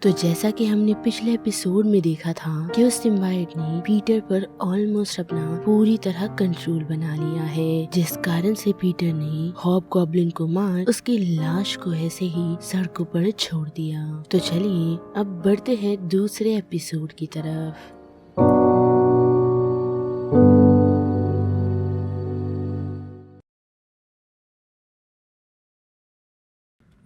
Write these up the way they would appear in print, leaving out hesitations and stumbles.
तो जैसा कि हमने पिछले एपिसोड में देखा था कि उस सिम्बायोट ने पीटर पर ऑलमोस्ट अपना पूरी तरह कंट्रोल बना लिया है, जिस कारण से पीटर ने हॉबगॉब्लिन को मार उसकी लाश को ऐसे ही सड़कों पर छोड़ दिया। तो चलिए अब बढ़ते हैं दूसरे एपिसोड की तरफ।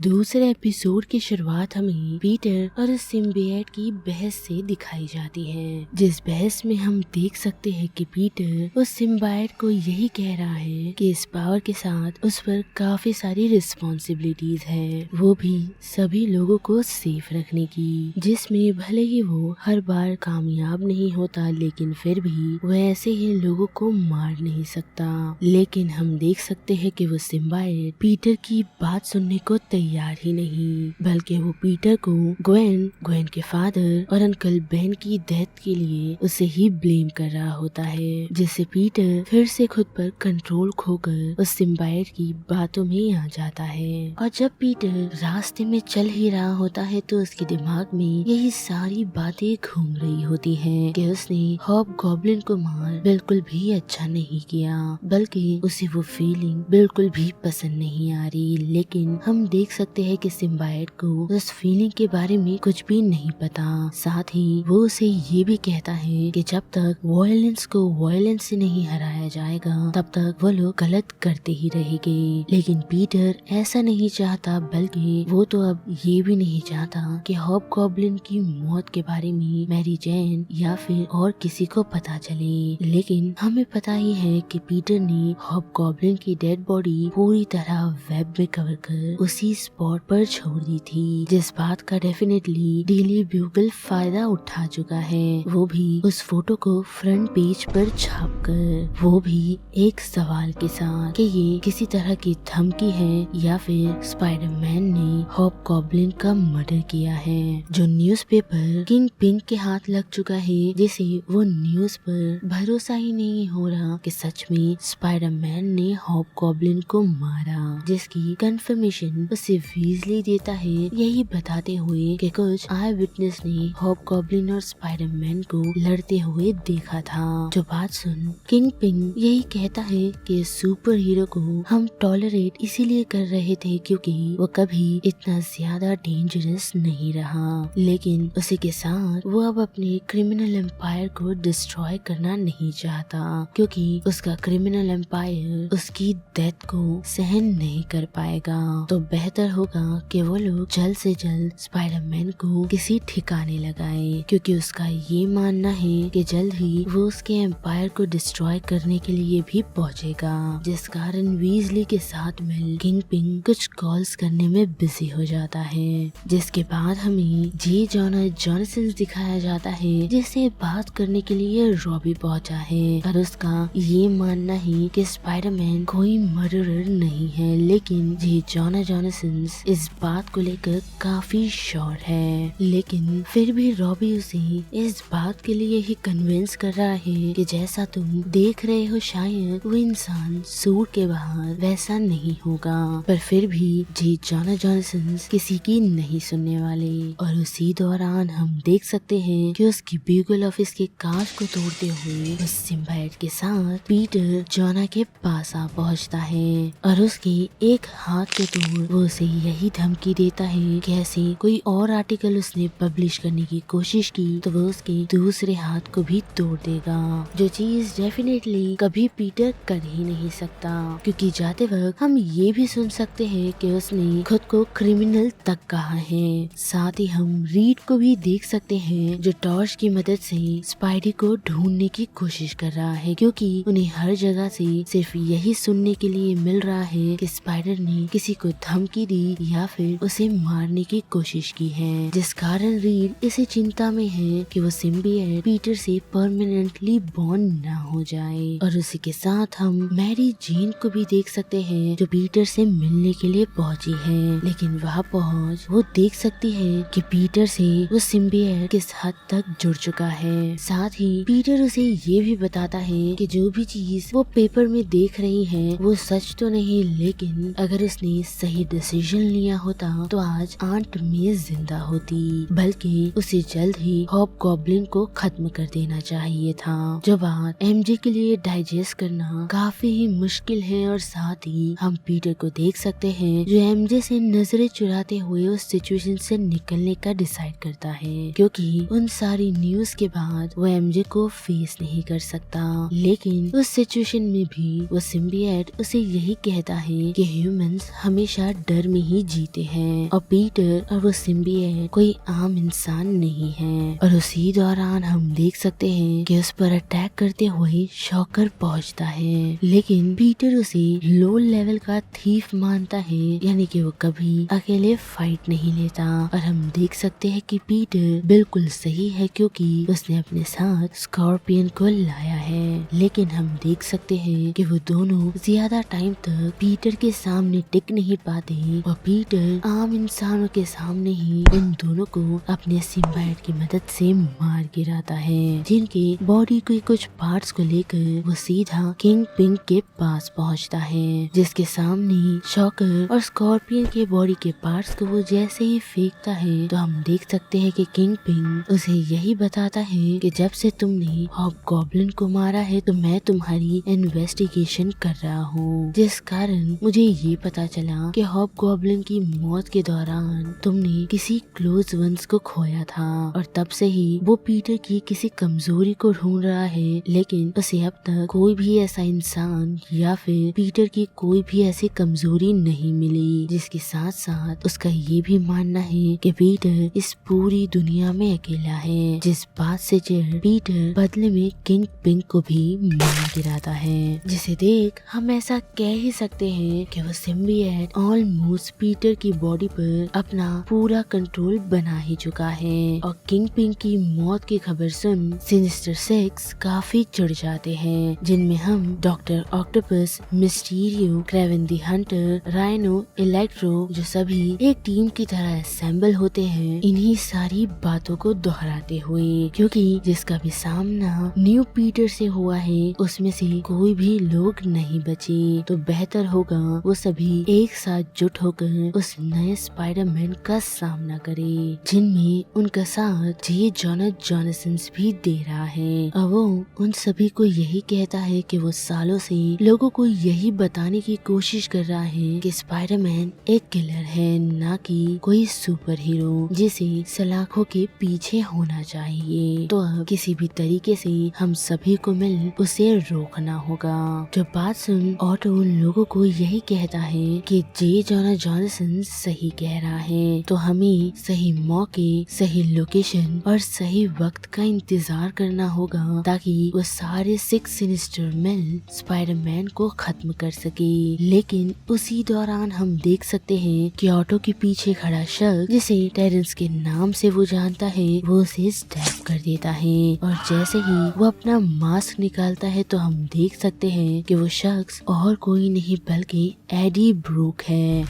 दूसरे एपिसोड की शुरुआत हमें पीटर और उस सिम्बियोट की बहस से दिखाई जाती है, जिस बहस में हम देख सकते हैं कि पीटर उस सिम्बियोट को यही कह रहा है कि इस पावर के साथ उस पर काफी सारी रिस्पॉन्सिबिलिटीज है, वो भी सभी लोगों को सेफ रखने की, जिसमें भले ही वो हर बार कामयाब नहीं होता लेकिन फिर भी वो ऐसे ही लोगों को मार नहीं सकता। लेकिन हम देख सकते हैं कि वो सिम्बियोट पीटर की बात सुनने को तैयार ही नहीं, बल्कि वो पीटर को ग्वेन के फादर और अंकल बेन की डेथ के लिए उसे ही ब्लेम कर रहा होता है, जिससे पीटर फिर से खुद पर कंट्रोल खोकर उस सिम्बियोट की बातों में आ जाता है। और जब पीटर रास्ते में चल ही रहा होता है तो उसके दिमाग में यही सारी बातें घूम रही होती हैं कि उसने हॉबगॉब्लिन को मार बिल्कुल भी अच्छा नहीं किया, बल्कि उसे वो फीलिंग बिल्कुल भी पसंद नहीं आ रही। लेकिन हम देख सकते हैं कि सिम्बियोट को उस फीलिंग के बारे में कुछ भी नहीं पता। साथ ही वो उसे ये भी कहता है कि जब तक वायलेंस को वायलेंस से नहीं हराया जाएगा तब तक वो लोग गलत करते ही रहेंगे। लेकिन पीटर ऐसा नहीं चाहता, बल्कि वो तो अब ये भी नहीं चाहता कि हॉबगॉब्लिन की मौत के बारे में मैरी जेन या फिर और किसी को पता चले। लेकिन हमें पता ही है कि पीटर ने हॉबगॉब्लिन की डेड बॉडी पूरी तरह वेब में कवर कर उसी स्पॉट पर छोड़ दी थी, जिस बात का डेफिनेटली डेली ब्यूगल फायदा उठा चुका है, वो भी उस फोटो को फ्रंट पेज पर छापकर, वो भी एक सवाल के साथ कि ये किसी तरह की धमकी है या फिर स्पाइडरमैन ने हॉबगॉब्लिन का मर्डर किया है, जो न्यूज़पेपर किंग पिन के हाथ लग चुका है, जिसे वो न्यूज पर भरोसा ही नहीं हो रहा कि सच में स्पाइडरमैन ने हॉबगॉब्लिन को मारा, जिसकी कंफर्मेशन उसे वीजली देता है, यही बताते हुए कि कुछ आई विटनेस ने हॉबगॉब्लिन और स्पाइडरमैन को लड़ते हुए देखा था। जो बात सुन किंग पिन यही कहता है कि सुपर हीरो को हम टॉलरेट इसीलिए कर रहे थे क्योंकि वो कभी इतना ज्यादा डेंजरस नहीं रहा, लेकिन उसी के साथ वो अब अपने क्रिमिनल एम्पायर को डिस्ट्रॉय करना नहीं चाहता, क्योंकि उसका क्रिमिनल एम्पायर उसकी डेथ को सहन नहीं कर पाएगा। तो बेहतर होगा कि वो लोग जल्द से जल्द स्पाइडरमैन को किसी ठिकाने लगाए, क्योंकि उसका ये मानना है कि जल्द ही वो उसके एम्पायर को डिस्ट्रॉय करने के लिए भी पहुंचेगा, जिस कारण वीजली के साथ मिल किंग पिंग कुछ कॉल्स करने में बिजी हो जाता है, जिसके बाद हमें जे जॉना जॉनसन दिखाया जाता है, जिससे बात करने के लिए रॉबी पहुंचा है और उसका ये मानना है कि स्पाइडरमैन कोई मर्डरर नहीं है, लेकिन जे जॉना जॉनसन इस बात को लेकर काफी श्योर है। लेकिन फिर भी रॉबी उसे इस बात के लिए ही कन्विंस कर रहा है कि जैसा तुम देख रहे हो शायद वो इंसान सूट के बाहर वैसा नहीं होगा, पर फिर भी जे जॉना जॉनसन किसी की नहीं सुनने वाले। और उसी दौरान हम देख सकते हैं कि उसकी ब्यूगल ऑफिस के कांच को तोड़ते हुए उस सिम्बायोट के साथ पीटर जॉना के पास आ पहुंचता है और उसके एक हाथ के तोड़ वो उसे यही धमकी देता है कि ऐसे कोई और आर्टिकल उसने पब्लिश करने की कोशिश की तो वो उसके दूसरे हाथ को भी तोड़ देगा, जो चीज डेफिनेटली कभी पीटर कर ही नहीं सकता, क्योंकि जाते वक्त हम ये भी सुन सकते हैं कि उसने खुद को क्रिमिनल तक कहा है। साथ ही हम रीड को भी देख सकते हैं जो टॉर्च की मदद से स्पाइडी को ढूंढने की कोशिश कर रहा है, क्योंकि उन्हें हर जगह से सिर्फ यही सुनने के लिए मिल रहा है कि स्पाइडर ने किसी को धमकी दी या फिर उसे मारने की कोशिश की है, जिस कारण रीड इसी चिंता में है कि वो सिम्बियोट पीटर से परमानेंटली बॉन्ड ना हो जाए। और उसी के साथ हम मैरी जेन को भी देख सकते हैं जो पीटर से मिलने के लिए पहुंची है, लेकिन वहाँ पहुंच वो देख सकती है कि पीटर से वो सिम्बियोट किस हद तक जुड़ चुका है। साथ ही पीटर उसे ये भी बताता है कि जो भी चीज वो पेपर में देख रही है वो सच तो नहीं, लेकिन अगर उसने सही डिसीजन डिसीजन लिया होता तो आज आंट मे जिंदा होती, बल्कि उसे जल्द ही हॉबगॉब्लिन को खत्म कर देना चाहिए था। जो बात एमजे के लिए डाइजेस्ट करना काफी ही मुश्किल है। और साथ ही हम पीटर को देख सकते हैं जो एमजे से नजरें चुराते हुए उस सिचुएशन से निकलने का डिसाइड करता है, क्योंकि उन सारी न्यूज के बाद वो एमजे को फेस नहीं कर सकता। लेकिन उस सिचुएशन में भी वो सिम्बिएट उसे यही कहता है कि ह्यूमंस हमेशा डर में ही जीते हैं और पीटर और वो सिम्बिएट कोई आम इंसान नहीं है। और उसी दौरान हम देख सकते हैं कि उस पर अटैक करते हुए शॉकर पहुंचता है, लेकिन पीटर उसे लो लेवल का थीफ मानता है, यानी कि वो कभी अकेले फाइट नहीं लेता। और हम देख सकते हैं कि पीटर बिल्कुल सही है, क्योंकि उसने अपने साथ स्कॉर्पियन को लाया है। लेकिन हम देख सकते हैं कि वो दोनों ज्यादा टाइम तक पीटर के सामने टिक नहीं पाते और पीटर आम इंसानों के सामने ही उन दोनों को अपने सिम्बाइट की मदद से मार गिराता है, जिनके बॉडी के कुछ पार्ट्स को लेकर वो सीधा किंग पिंग के पास पहुंचता है, जिसके सामने शॉकर और स्कॉर्पियन के बॉडी के पार्ट्स को वो जैसे ही फेंकता है तो हम देख सकते हैं कि किंग पिंग उसे यही बताता है कि जब से तुमने हॉबगॉब्लिन को मारा है तो मैं तुम्हारी इन्वेस्टिगेशन कर रहा हूँ, जिस कारण मुझे ये पता चला कि हॉबगॉब्लिन की मौत के दौरान तुमने किसी क्लोज वंस को खोया था। और तब से ही वो पीटर की किसी कमजोरी को ढूंढ रहा है, लेकिन उसे अब तक कोई भी ऐसा इंसान या फिर पीटर की कोई भी ऐसी कमजोरी नहीं मिली, जिसके साथ साथ उसका ये भी मानना है कि पीटर इस पूरी दुनिया में अकेला है, जिस बात से पीटर बदले में किंग पिंग को भी मार गिराता है, जिसे देख हम ऐसा कह ही सकते हैं कि वो सिम्बिएट ऑलमोस्ट पीटर की बॉडी पर अपना पूरा कंट्रोल बना ही चुका है। और किंग पिंग की मौत की खबर सुन सिनिस्टर 6 काफी चिढ़ जाते हैं, जिनमें हम doctor octopus, Mysterio, Kraven the Hunter, rhino, electro जो सभी एक टीम की तरह असेंबल होते हैं, इन्हीं सारी बातों को दोहराते हुए, क्योंकि जिसका भी सामना न्यू पीटर से हुआ है उसमें से कोई भी लोग नहीं बचे, तो बेहतर होगा वो सभी एक साथ जुट होकर उस नए स्पाइडरमैन का सामना करे, जिनमें उनका साथ जे जोनाथन जॉनसन भी दे रहा है। और वो उन सभी को यही कहता है कि वो सालों से लोगों को यही बताने की कोशिश कर रहा है कि स्पाइडरमैन एक किलर है, ना कि कोई सुपर हीरो जिसे सलाखों के पीछे होना चाहिए। तो अब किसी भी तरीके से हम सभी को मिल उसे रोकना होगा। जो बात सुन ऑटो उन लोगों को यही कहता है कि जे जोनाथन जॉनसन सही कह रहा है, तो हमें सही मौके, सही लोकेशन और सही वक्त का इंतजार करना होगा, ताकि वो सारे 6 सिनिस्टर मिल स्पाइडरमैन को खत्म कर सके। लेकिन उसी दौरान हम देख सकते हैं कि ऑटो के पीछे खड़ा शख्स, जिसे टेरेंस के नाम से वो जानता है, वो उसे स्टैब कर देता है। और जैसे ही वो अपना मास्क निकालता है तो हम देख सकते हैं कि वो शख्स और कोई नहीं बल्कि एडी ब्रूक है।